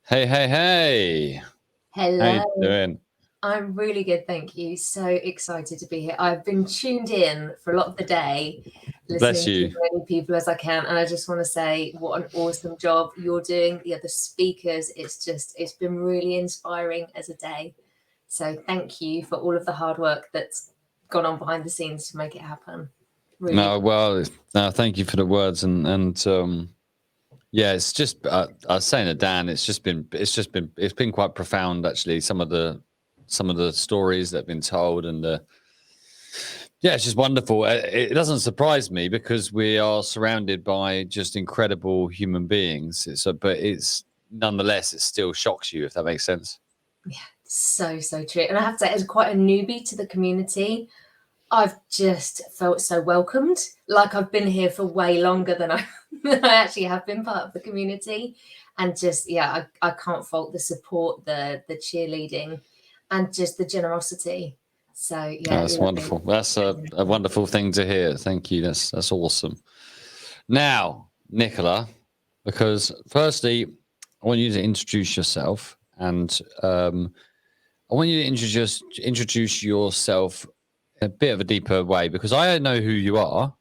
Hey, hey, hey. How you Hello. doing? I'm really good, thank you. So excited to be here. I've been tuned in for a lot of the day, Bless listening to as you. many people as I can, and I just want to say what an awesome job you're doing. The other speakers, it's been really inspiring as a day. So thank you for all of the hard work that's gone on behind the scenes to make it happen. Really. No, well, no, thank you for the words and yeah, it's just I was saying to Dan, it's been quite profound actually. Some of the stories that have been told and the yeah, it's just wonderful. It doesn't surprise me because we are surrounded by just incredible human beings. But it's nonetheless, it still shocks you if that makes sense. Yeah, so true. And I have to say, as quite a newbie to the community, I've just felt so welcomed. Like I've been here for way longer than I than I actually have been part of the community. And just yeah, I can't fault the support, the cheerleading, and just the generosity. So yeah, That's lovely. wonderful. That's a wonderful thing to hear. Thank you. That's awesome. Now, Nicola, because firstly, I want you to introduce yourself, and I want you to introduce yourself in a bit of a deeper way because I know who you are,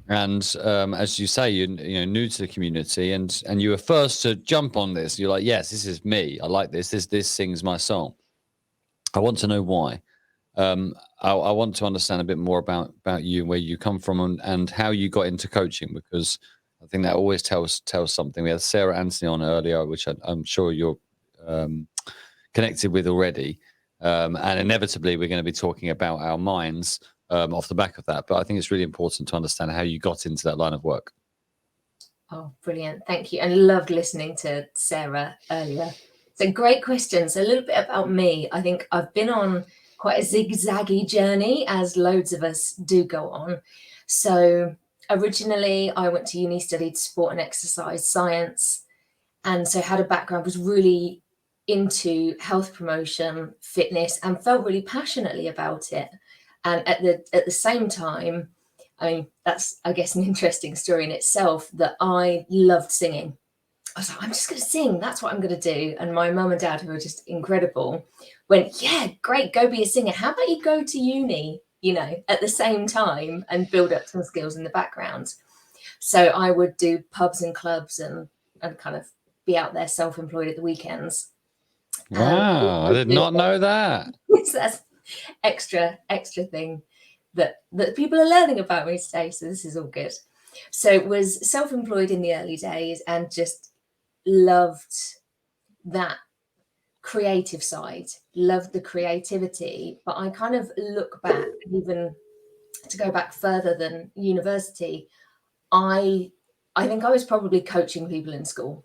and as you say, you're new to the community, and you were first to jump on this. You're like, yes, this is me. I like this. This sings my song. I want to know why. I want to understand a bit more about you and where you come from and how you got into coaching because I think that always tells something. We had Sarah Anthony on earlier, which I'm sure you're um, connected with already, and inevitably we're going to be talking about our minds off the back of that. But I think it's really important to understand how you got into that line of work. Oh, brilliant. Thank you. And loved listening to Sarah earlier. So great questions. A little bit about me. I think I've been on quite a zigzaggy journey, as loads of us do go on. So originally I went to uni, studied sport and exercise science, and so had a background, was really into health promotion, fitness, and felt really passionately about it. And at the same time, I mean, that's, I guess, an interesting story in itself that I loved singing. I was like, I'm just going to sing. That's what I'm going to do. And my mum and dad, who were just incredible, went, yeah, great, go be a singer. How about you go to uni, at the same time and build up some skills in the background? So I would do pubs and clubs and kind of be out there self-employed at the weekends. And Wow, I also did do not know that. that's extra thing that people are learning about me today. So this is all good. So was self-employed in the early days and just loved that creative side, loved the creativity. But I kind of look back, even to go back further than university, I I think I was probably coaching people in school,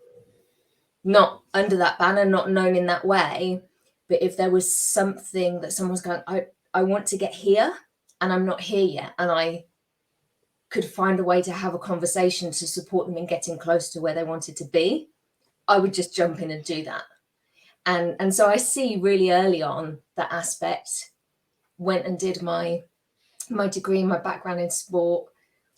not under that banner, not known in that way. But if there was something that someone's going, I want to get here and I'm not here yet, and I could find a way to have a conversation to support them in getting close to where they wanted to be, I would just jump in and do that. And so I see really early on that aspect. Went and did my degree, my background in sport,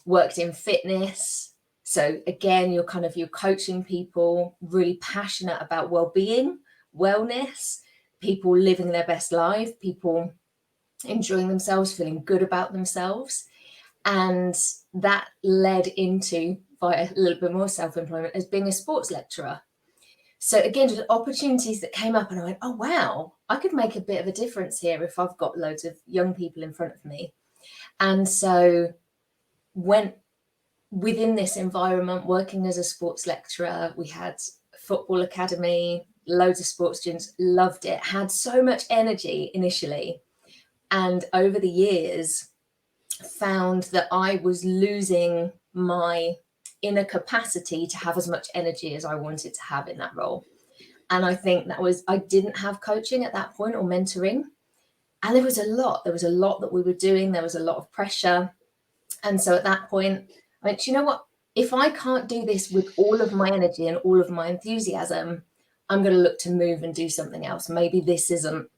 worked in fitness. So again, you're coaching people, really passionate about well-being, wellness, people living their best life, people enjoying themselves, feeling good about themselves. And that led into, via a little bit more self-employment, as being a sports lecturer. So again, just opportunities that came up and I went, oh wow, I could make a bit of a difference here if I've got loads of young people in front of me. And so went within this environment, working as a sports lecturer. We had football academy, loads of sports students, loved it, had so much energy initially. And over the years, found that I was losing my inner capacity to have as much energy as I wanted to have in that role. And I think I didn't have coaching at that point or mentoring. And there was a lot that we were doing. There was a lot of pressure. And so at that point, I went, you know what? If I can't do this with all of my energy and all of my enthusiasm, I'm going to look to move and do something else. Maybe this isn't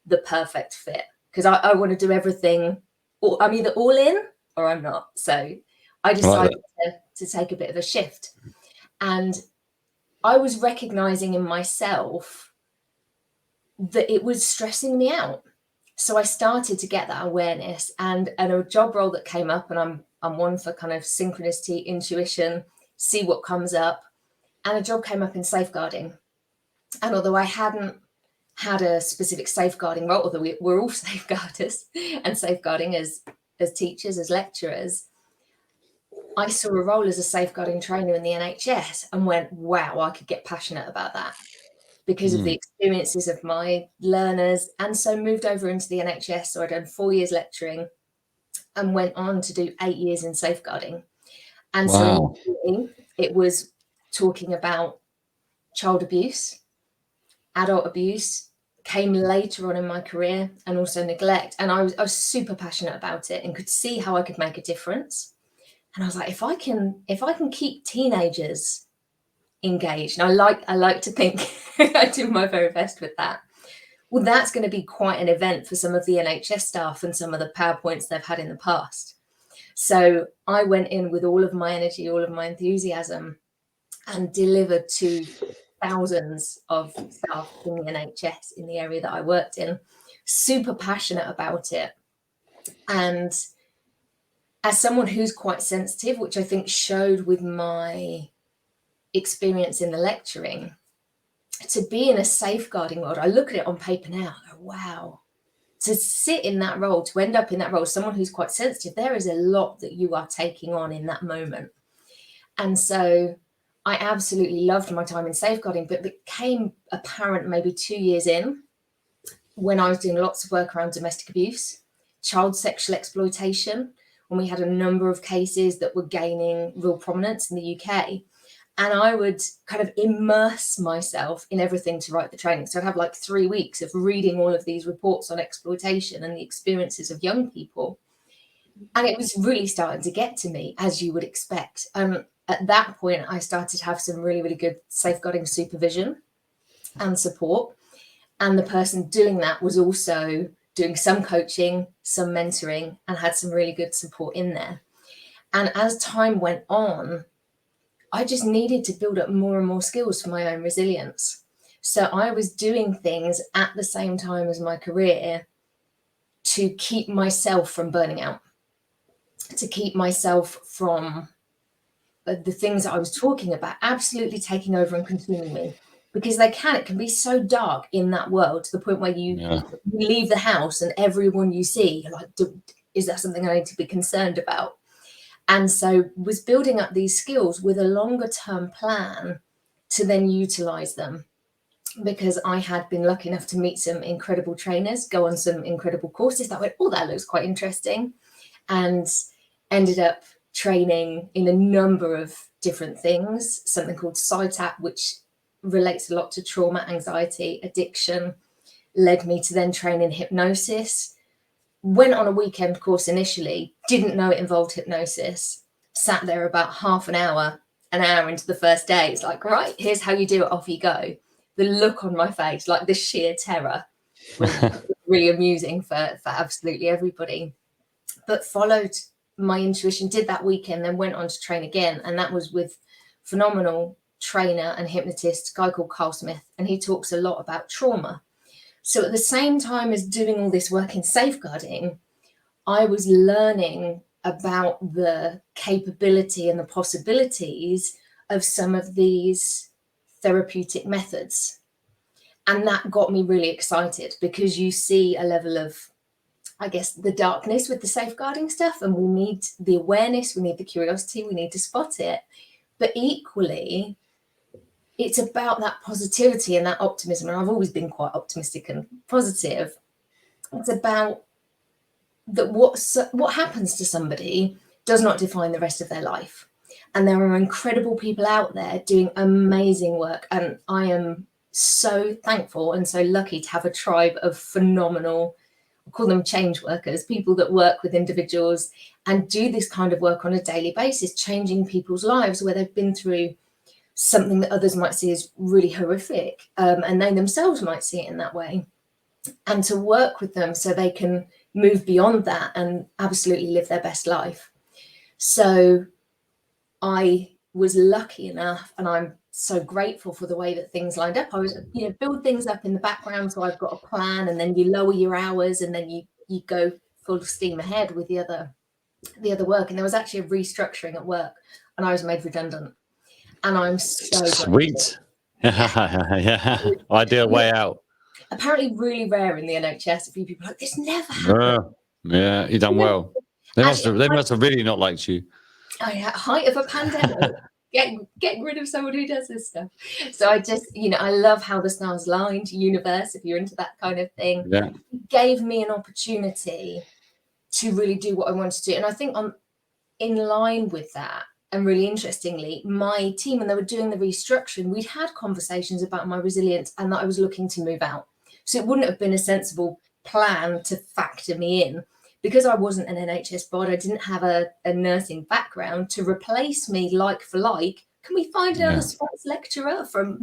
the perfect fit because I want to do everything. Or I'm either all in or I'm not. So I I like decided that. to take a bit of a shift. And I was recognizing in myself that it was stressing me out. So I started to get that awareness, and a job role that came up, and I'm one for kind of synchronicity, intuition, see what comes up. And a job came up in safeguarding. And although I hadn't had a specific safeguarding role, although we're all safeguarders and safeguarding as teachers, as lecturers, I saw a role as a safeguarding trainer in the NHS and went, wow, I could get passionate about that because of the experiences of my learners. And so moved over into the NHS. So I'd done 4 years lecturing and went on to do 8 years in safeguarding. And Wow. so it was talking about child abuse, adult abuse, came later on in my career, and also neglect. And I was super passionate about it and could see how I could make a difference. And I was like, if I can keep teenagers engaged, and I like to think I do my very best with that. Well, that's going to be quite an event for some of the NHS staff and some of the PowerPoints they've had in the past. So I went in with all of my energy, all of my enthusiasm, and delivered to thousands of staff in the NHS in the area that I worked in, super passionate about it. And as someone who's quite sensitive, which I think showed with my experience in the lecturing, to be in a safeguarding world, I look at it on paper now, I go, wow, to sit in that role, to end up in that role, someone who's quite sensitive, there is a lot that you are taking on in that moment. And so I absolutely loved my time in safeguarding, but became apparent maybe 2 years in, when I was doing lots of work around domestic abuse, child sexual exploitation, when we had a number of cases that were gaining real prominence in the UK. And I would kind of immerse myself in everything to write the training. So I'd have like 3 weeks of reading all of these reports on exploitation and the experiences of young people. And it was really starting to get to me, as you would expect. At that point, I started to have some really, really good safeguarding supervision and support. And the person doing that was also doing some coaching, some mentoring, and had some really good support in there. And as time went on, I just needed to build up more and more skills for my own resilience. So I was doing things at the same time as my career to keep myself from burning out, to keep myself from the things that I was talking about absolutely taking over and consuming me. Because it can be so dark in that world to the point where you leave the house and everyone you see, you're like, is that something I need to be concerned about? And so was building up these skills with a longer term plan to then utilize them, because I had been lucky enough to meet some incredible trainers, go on some incredible courses that went, oh, that looks quite interesting, and ended up training in a number of different things, something called SITAP, which relates a lot to trauma, anxiety, addiction, led me to then train in hypnosis. Went on a weekend course initially, didn't know it involved hypnosis, sat there about half an hour into the first day. It's like, right, here's how you do it, off you go. The look on my face, like the sheer terror, was really amusing for absolutely everybody. But followed my intuition, did that weekend, then went on to train again. And that was with phenomenal trainer and hypnotist, a guy called Carl Smith. And he talks a lot about trauma. So at the same time as doing all this work in safeguarding, I was learning about the capability and the possibilities of some of these therapeutic methods. And that got me really excited, because you see a level of, I guess, the darkness with the safeguarding stuff, and we need the awareness, we need the curiosity, we need to spot it. But equally, it's about that positivity and that optimism. And I've always been quite optimistic and positive. It's about that what happens to somebody does not define the rest of their life. And there are incredible people out there doing amazing work. And I am so thankful and so lucky to have a tribe of phenomenal, I call them change workers, people that work with individuals and do this kind of work on a daily basis, changing people's lives where they've been through something that others might see as really horrific, and they themselves might see it in that way, and to work with them so they can move beyond that and absolutely live their best life. So I was lucky enough, and I'm so grateful for the way that things lined up. I was, build things up in the background, so I've got a plan, and then you lower your hours, and then you go full steam ahead with the other work. And there was actually a restructuring at work, and I was made redundant. And I'm so sweet. Yeah, ideal way out. Apparently, really rare in the NHS. A few people are like, this never happened. Yeah, you done well. They must have really not liked you. Height of a pandemic. Getting rid of someone who does this stuff. So I just, I love how the stars lined, universe, if you're into that kind of thing. Yeah. It gave me an opportunity to really do what I wanted to do. And I think I'm in line with that. And really interestingly, my team, when they were doing the restructuring, we'd had conversations about my resilience and that I was looking to move out. So it wouldn't have been a sensible plan to factor me in. Because I wasn't an NHS bod, I didn't have a nursing background to replace me like for like. Can we find another sports lecturer from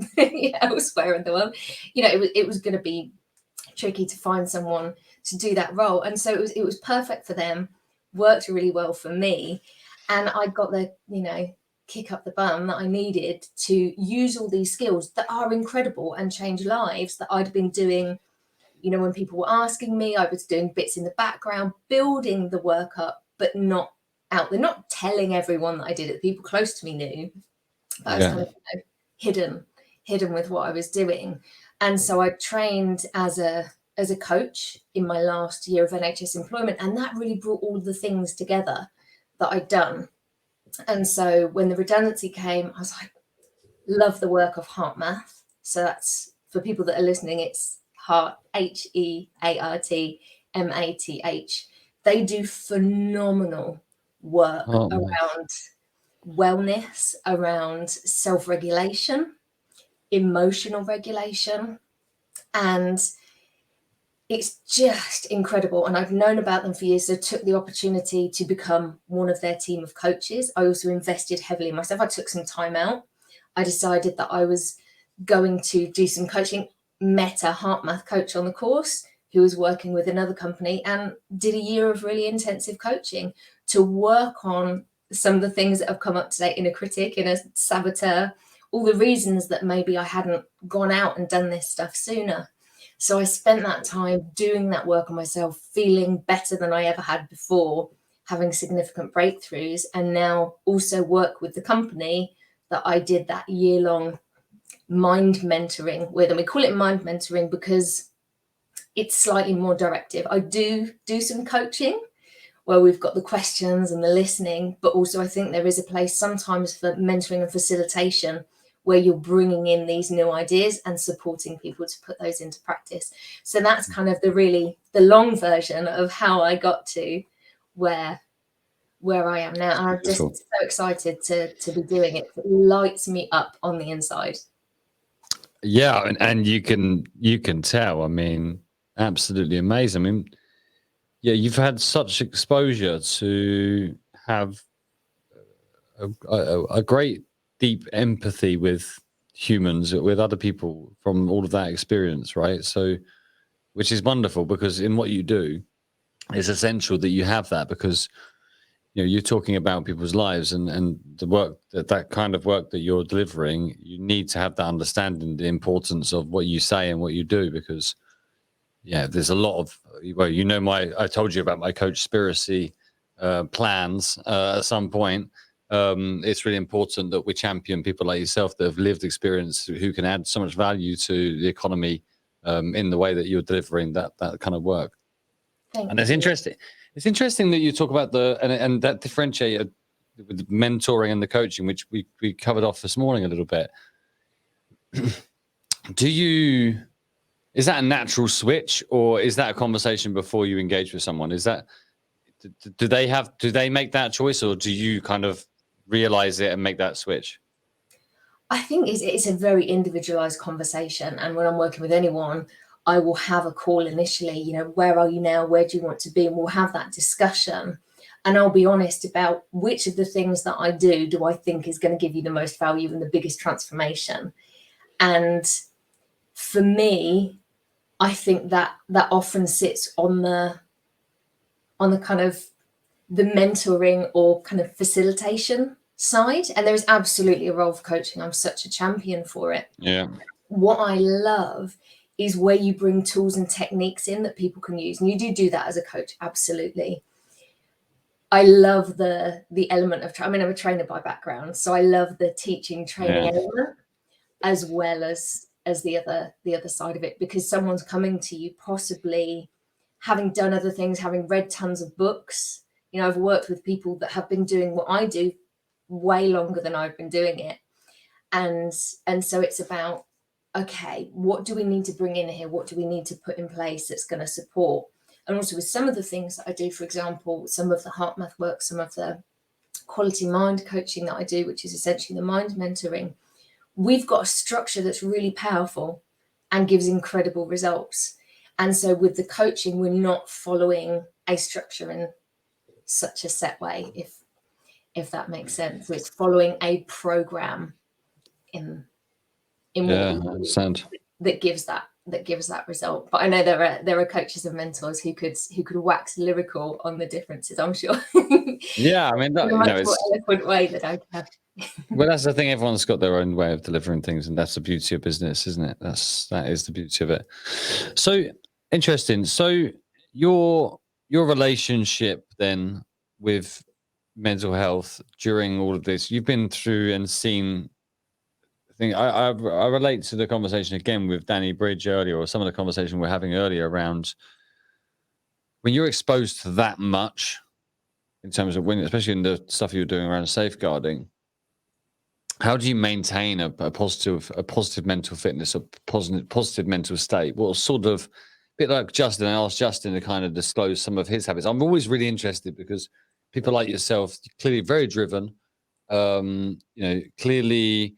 elsewhere in the world? It was going to be tricky to find someone to do that role. And so it was perfect for them, worked really well for me. And I got the, kick up the bum that I needed to use all these skills that are incredible and change lives that I'd been doing. When people were asking me, I was doing bits in the background, building the work up, but not out there, not telling everyone that I did it. People close to me knew, but I was kind of hidden with what I was doing. And so I trained as a coach in my last year of NHS employment, and that really brought all the things together that I'd done. And so when the redundancy came, I was like, love the work of Heart Math. So that's, for people that are listening, it's Heart, HEARTMATH. They do phenomenal work around wellness, around self-regulation, emotional regulation, and it's just incredible. And I've known about them for years, so took the opportunity to become one of their team of coaches. I also invested heavily in myself. I took some time out. I decided that I was going to do some coaching, met a Heart Math coach on the course who was working with another company, and did a year of really intensive coaching to work on some of the things that have come up today, in a critic, in a saboteur, all the reasons that maybe I hadn't gone out and done this stuff sooner. So I spent that time doing that work on myself, feeling better than I ever had before, having significant breakthroughs, and now also work with the company that I did that year-long mind mentoring with. And we call it mind mentoring because it's slightly more directive. I do some coaching where we've got the questions and the listening, but also I think there is a place sometimes for mentoring and facilitation where you're bringing in these new ideas and supporting people to put those into practice. So that's kind of the long version of how I got to where I am now. I'm just so excited to be doing it. It lights me up on the inside. Yeah, and you can tell. I mean, absolutely amazing. I mean, yeah, you've had such exposure to have a great deep empathy with humans, with other people from all of that experience, right? So, which is wonderful, because in what you do, it's essential that you have that, because you're talking about people's lives, and the work, that kind of work that you're delivering, you need to have that understanding, the importance of what you say and what you do, because there's a lot of, I told you about my Coachspiracy plans at some point. It's really important that we champion people like yourself that have lived experience, who can add so much value to the economy in the way that you're delivering that kind of work. Thank and you. it's interesting. It's interesting that you talk about and that differentiate with the mentoring and the coaching, which we covered off this morning a little bit. Is that a natural switch, or is that a conversation before you engage with someone? Is that, do they make that choice, or do you kind of realize it and make that switch? I think it's a very individualized conversation. And when I'm working with anyone, I will have a call initially, where are you now? Where do you want to be? And we'll have that discussion. And I'll be honest about which of the things that I do I think is going to give you the most value and the biggest transformation. And for me, I think that often sits on the kind of the mentoring or kind of facilitation side, and there is absolutely a role for coaching. I'm such a champion for it. Yeah. What I love is where you bring tools and techniques in that people can use, and you do that as a coach, absolutely. I love the element of, I'm a trainer by background, so I love the teaching, training element, as well as the other side of it, because someone's coming to you possibly having done other things, having read tons of books. You know, I've worked with people that have been doing what I do way longer than I've been doing it. And so it's about, okay, what do we need to bring in here? What do we need to put in place that's going to support? And also with some of the things that I do, for example, some of the heart math work, some of the quality mind coaching that I do, which is essentially the mind mentoring, we've got a structure that's really powerful and gives incredible results. And so with the coaching, we're not following a structure in such a set way, if that makes sense. It's following a program in Yeah, what I understand. that gives that result. But I know there are coaches and mentors who could wax lyrical on the differences, I'm sure. Yeah, I mean, that, in a much more eloquent way that I can. Well, that's the thing. Everyone's got their own way of delivering things, and that's the beauty of business, isn't it? That is the beauty of it. So interesting. So your relationship then with mental health during all of this, you've been through and seen. I relate to the conversation again with Danny Bridge earlier, or some of the conversation we're having earlier around when you're exposed to that much in terms of when, especially in the stuff you're doing around safeguarding. How do you maintain a positive mental fitness, a positive mental state? What sort of, a bit like Justin, I asked Justin to kind of disclose some of his habits. I'm always really interested because people like yourself, clearly very driven, clearly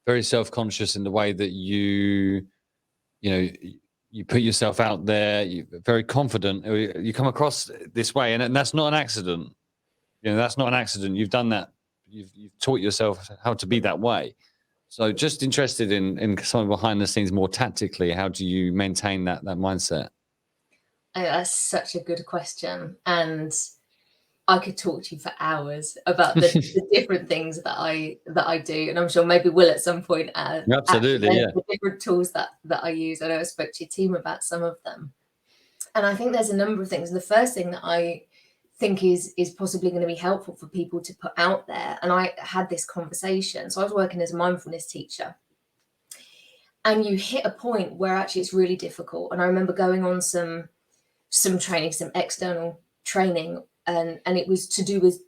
very self-conscious in the way that you put yourself out there. You're very confident. You come across this way, and that's not an accident. That's not an accident. You've done that. You've taught yourself how to be that way. So just interested in some behind the scenes more tactically, how do you maintain that mindset? That's such a good question. And I could talk to you for hours about the different things that I do. And I'm sure maybe we'll at some point Absolutely, yeah. the different tools that I use. I know I spoke to your team about some of them. And I think there's a number of things. And the first thing that I think is possibly going to be helpful for people to put out there. And I had this conversation. So I was working as a mindfulness teacher. And you hit a point where actually it's really difficult. And I remember going on some training, some external training, and it was to do with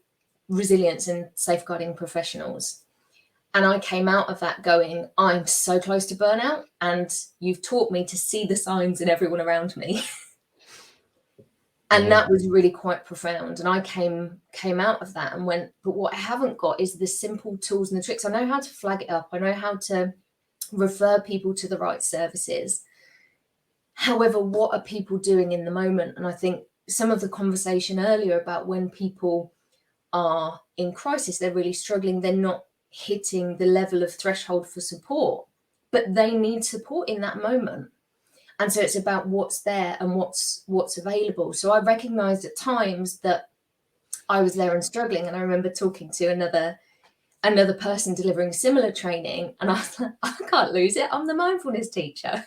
resilience and safeguarding professionals. And I came out of that going, I'm so close to burnout, and you've taught me to see the signs in everyone around me. And that was really quite profound. And I came out of that and went, but what I haven't got is the simple tools and the tricks. I know how to flag it up. I know how to refer people to the right services. However, what are people doing in the moment? And I think some of the conversation earlier about when people are in crisis, they're really struggling, they're not hitting the level of threshold for support, but they need support in that moment. And so it's about what's there and what's available. So I recognized at times that I was there and struggling. And I remember talking to another person delivering similar training. And I was like, I can't lose it. I'm the mindfulness teacher.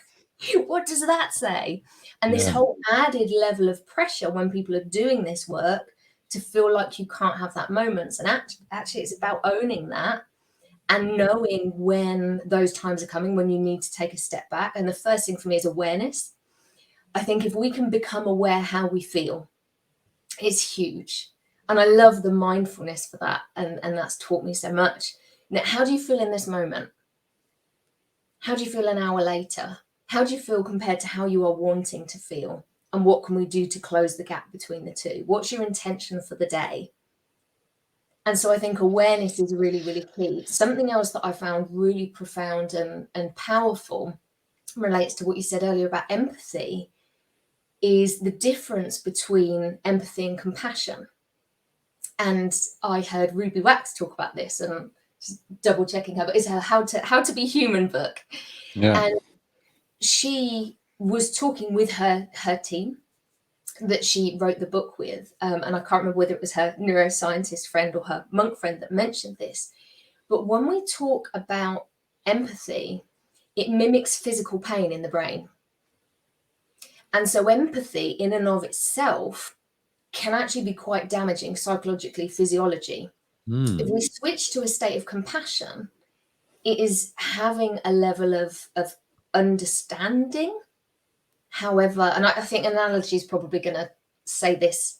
What does that say? And this whole added level of pressure when people are doing this work to feel like you can't have that moments. And actually it's about owning that and knowing when those times are coming, when you need to take a step back. And the first thing for me is awareness. I think if we can become aware how we feel, it's huge. And I love the mindfulness for that. And that's taught me so much. Now, how do you feel in this moment? How do you feel an hour later? How do you feel compared to how you are wanting to feel? And what can we do to close the gap between the two? What's your intention for the day? And so I think awareness is really, really key. Something else that I found really profound and powerful relates to what you said earlier about empathy, is the difference between empathy and compassion. And I heard Ruby Wax talk about this, and just double checking her, but it's her How to Be Human book. Yeah. And she was talking with her team, that she wrote the book with, and I can't remember whether it was her neuroscientist friend or her monk friend that mentioned this, but when we talk about empathy, it mimics physical pain in the brain. And so empathy in and of itself can actually be quite damaging psychologically, physiology. If we switch to a state of compassion, it is having a level of understanding. However, and I think analogy is probably going to say this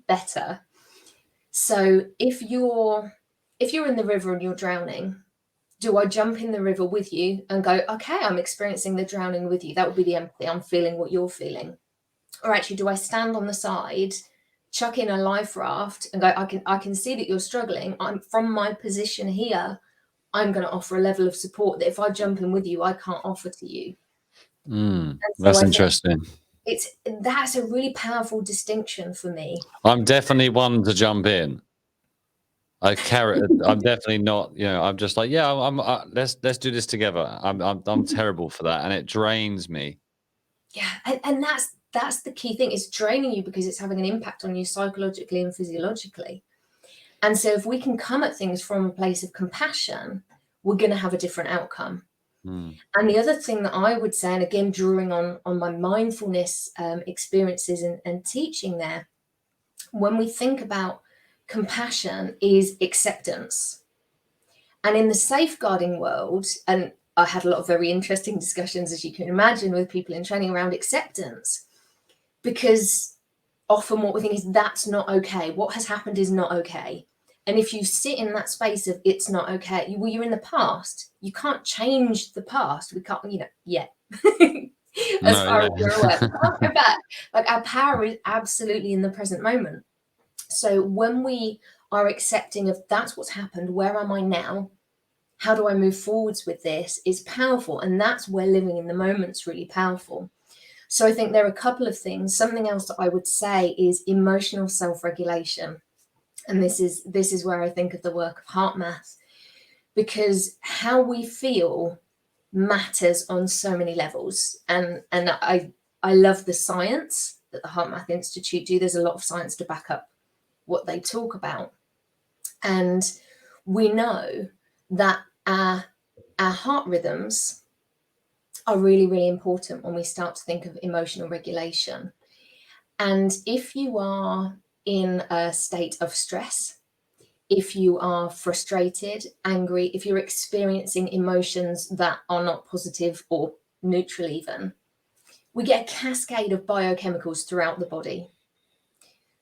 better. So if you're in the river and you're drowning, do I jump in the river with you and go, okay, I'm experiencing the drowning with you? That would be the empathy. I'm feeling what you're feeling. Or actually, do I stand on the side, chuck in a life raft and go, I can see that you're struggling. I'm from my position here, I'm going to offer a level of support that if I jump in with you, I can't offer to you. And so That's interesting. That's a really powerful distinction for me. I'm definitely one to jump in. I'm definitely not, I'm just like, yeah, let's do this together. I'm terrible for that, and it drains me. Yeah, and that's the key thing. It's draining you because it's having an impact on you psychologically and physiologically. And so if we can come at things from a place of compassion, we're going to have a different outcome. And the other thing that I would say, and again, drawing on my mindfulness experiences and teaching there, when we think about compassion, is acceptance. And in the safeguarding world, and I had a lot of very interesting discussions, as you can imagine, with people in training around acceptance, because often what we think is that's not okay. What has happened is not okay. And if you sit in that space of it's not okay, well, you're in the past. You can't change the past. We can't, yet. As far as we're aware, we can't go back. Like, our power is absolutely in the present moment. So when we are accepting of that's what's happened, where am I now? How do I move forwards with this? Is powerful. And that's where living in the moment's really powerful. So I think there are a couple of things. Something else that I would say is emotional self-regulation. And this is where I think of the work of heart math, because how we feel matters on so many levels. And I love the science that the Heart Math Institute do. There's a lot of science to back up what they talk about. And we know that our heart rhythms are really, really important when we start to think of emotional regulation. And if you are in a state of stress, if you are frustrated, angry, if you're experiencing emotions that are not positive or neutral even, we get a cascade of biochemicals throughout the body.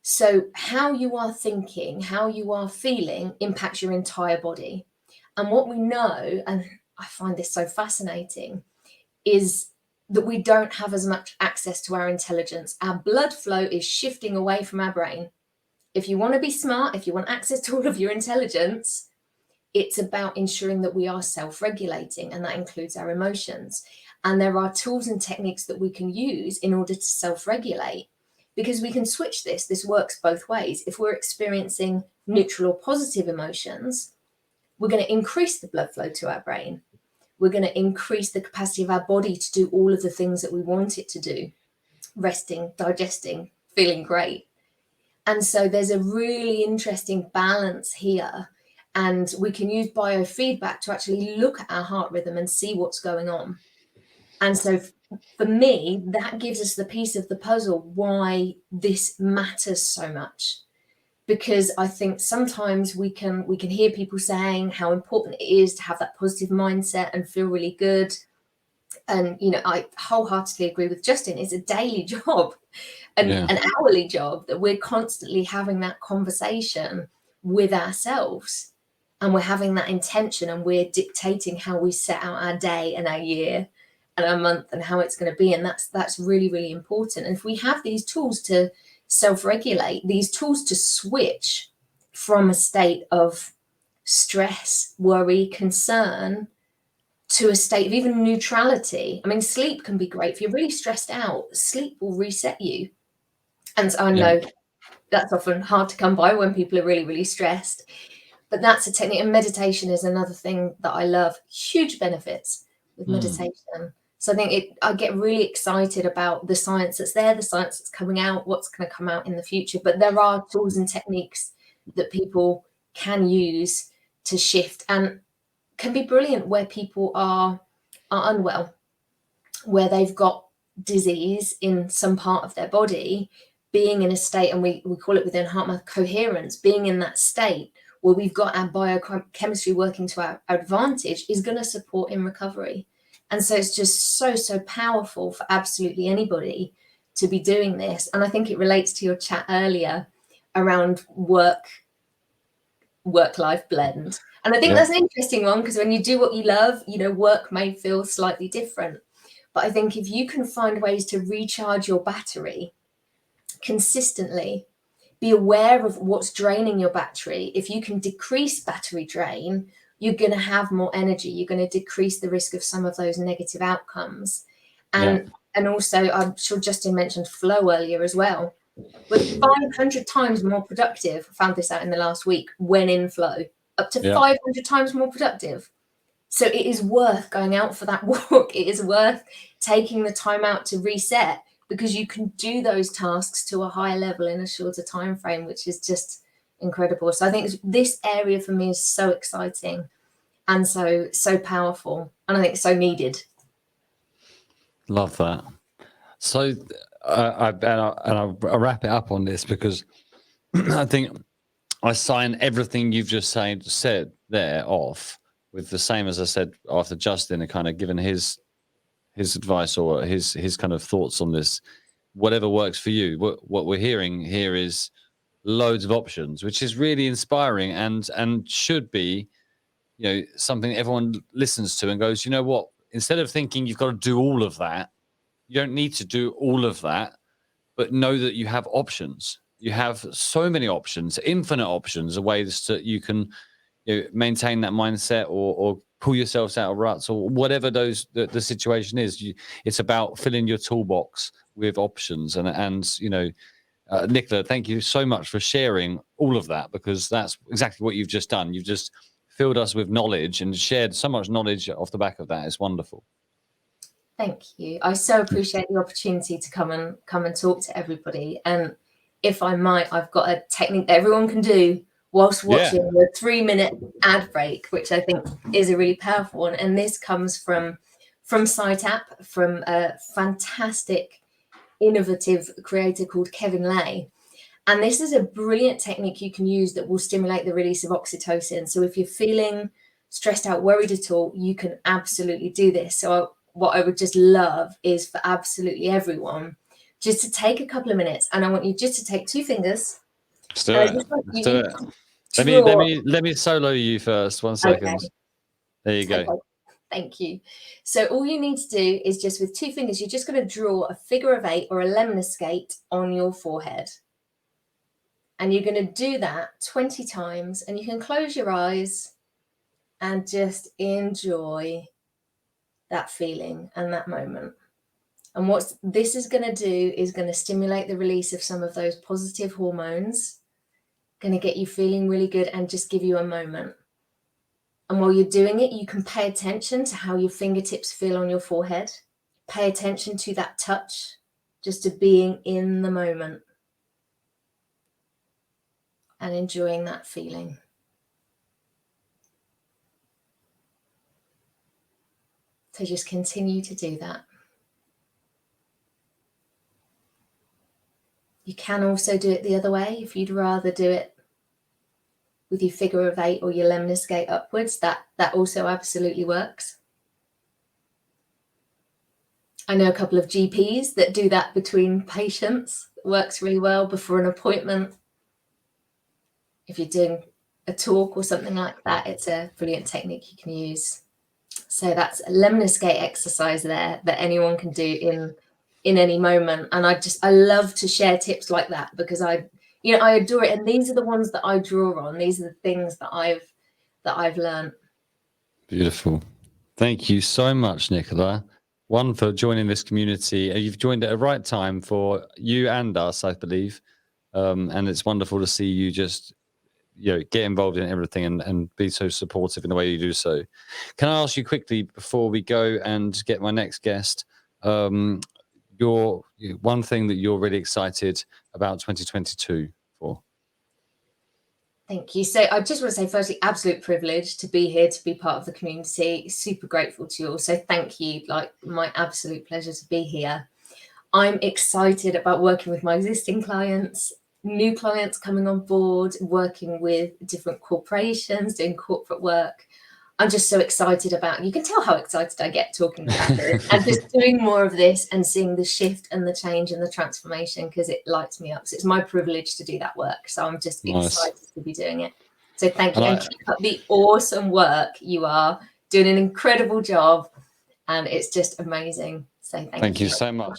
So how you are thinking, how you are feeling impacts your entire body. And what we know, and I find this so fascinating, is that we don't have as much access to our intelligence. Our blood flow is shifting away from our brain. If you want to be smart, if you want access to all of your intelligence, it's about ensuring that we are self-regulating, and that includes our emotions. And there are tools and techniques that we can use in order to self-regulate, because we can switch this. This works both ways. If we're experiencing neutral or positive emotions, we're going to increase the blood flow to our brain. We're going to increase the capacity of our body to do all of the things that we want it to do, resting, digesting, feeling great. And so there's a really interesting balance here. And we can use biofeedback to actually look at our heart rhythm and see what's going on. And so for me, that gives us the piece of the puzzle why this matters so much. Because I think sometimes we can hear people saying how important it is to have that positive mindset and feel really good. And, I wholeheartedly agree with Justin. It's a daily job, an hourly job, that we're constantly having that conversation with ourselves. And we're having that intention, and we're dictating how we set out our day and our year and our month and how it's going to be. And that's really, really important. And if we have these tools to self-regulate, these tools to switch from a state of stress, worry, concern to a state of even neutrality. I mean, sleep can be great. If you're really stressed out, sleep will reset you. And I know that's often hard to come by when people are really, really stressed. But that's a technique. And meditation is another thing that I love. Huge benefits with meditation. So I think I get really excited about the science that's there, the science that's coming out, what's going to come out in the future. But there are tools and techniques that people can use to shift, and can be brilliant where people are unwell, where they've got disease in some part of their body. Being in a state, and we call it within HeartMath coherence, being in that state where we've got our biochemistry working to our advantage is going to support in recovery. And so it's just so powerful for absolutely anybody to be doing this. And I think it relates to your chat earlier around work-life blend. And I think that's an interesting one, because when you do what you love, you know, work may feel slightly different. But I think if you can find ways to recharge your battery consistently, be aware of what's draining your battery. If you can decrease battery drain, you're going to have more energy. You're going to decrease the risk of some of those negative outcomes. And also, I'm sure Justin mentioned flow earlier as well. We're 500 times more productive. I found this out in the last week when in flow, up to 500 times more productive. So it is worth going out for that walk. It is worth taking the time out to reset, because you can do those tasks to a higher level in a shorter time frame, which is just incredible. So I think this area for me is so exciting and so powerful, and I think so needed. Love that. So I'll wrap it up on this, because I think I sign everything you've just said there off with the same as I said after Justin had kind of given his advice or his kind of thoughts on this. Whatever works for you. What we're hearing here is loads of options, which is really inspiring and should be, you know, something everyone listens to and goes, you know what? Instead of thinking you've got to do all of that, you don't need to do all of that, but know that you have options. You have so many options, infinite options, of ways that you can, you know, maintain that mindset or pull yourselves out of ruts or whatever the situation is. It's about filling your toolbox with options. And you know, Nicola, thank you so much for sharing all of that, because that's exactly what you've just done. You've just filled us with knowledge and shared so much knowledge off the back of that. It's wonderful. Thank you. I so appreciate the opportunity to come and talk to everybody. And if I might, I've got a technique that everyone can do whilst watching the 3-minute ad break, which I think is a really powerful one. And this comes from SiteApp, from a fantastic, innovative creator called Kevin Lay. And this is a brilliant technique you can use that will stimulate the release of oxytocin. So if you're feeling stressed out, worried at all, you can absolutely do this. So what I would just love is for absolutely everyone just to take a couple of minutes, and I want you just to take 2 fingers. Let's do it. Let's do it. Let me solo you first. 1 second. Okay. There you go. Okay. Thank you. So all you need to do is just with 2 fingers, you're just going to draw a figure of 8 or a lemniscate on your forehead. And you're going to do that 20 times, and you can close your eyes and just enjoy that feeling and that moment. And what this is going to do is going to stimulate the release of some of those positive hormones, going to get you feeling really good and just give you a moment. And while you're doing it, you can pay attention to how your fingertips feel on your forehead. Pay attention to that touch, just to being in the moment and enjoying that feeling. So just continue to do that. You can also do it the other way. If you'd rather do it with your figure of 8 or your lemniscate upwards, that also absolutely works. I know a couple of GPs that do that between patients. It works really well before an appointment. If you're doing a talk or something like that, it's a brilliant technique you can use. So that's a lemniscate exercise there that anyone can do in any moment. And I love to share tips like that, because I adore it. And these are the ones that I draw on. These are the things that I've learned. Beautiful. Thank you so much, Nicola. One, for joining this community. You've joined at the right time for you and us, I believe. And it's wonderful to see you just, get involved in everything and be so supportive in the way you do so. Can I ask you quickly before we go and get my next guest, your one thing that you're really excited about 2022 for? Thank you. So I just want to say, firstly, absolute privilege to be here, to be part of the community. Super grateful to you all. So thank you. Like, my absolute pleasure to be here. I'm excited about working with my existing clients, new clients coming on board, working with different corporations, doing corporate work. I'm just so excited about, you can tell how excited I get talking about this, and just doing more of this and seeing the shift and the change and the transformation, because it lights me up. So it's my privilege to do that work. So I'm just excited to be doing it. So thank you. And keep up the awesome work. You are doing an incredible job, and it's just amazing. So thank you so much.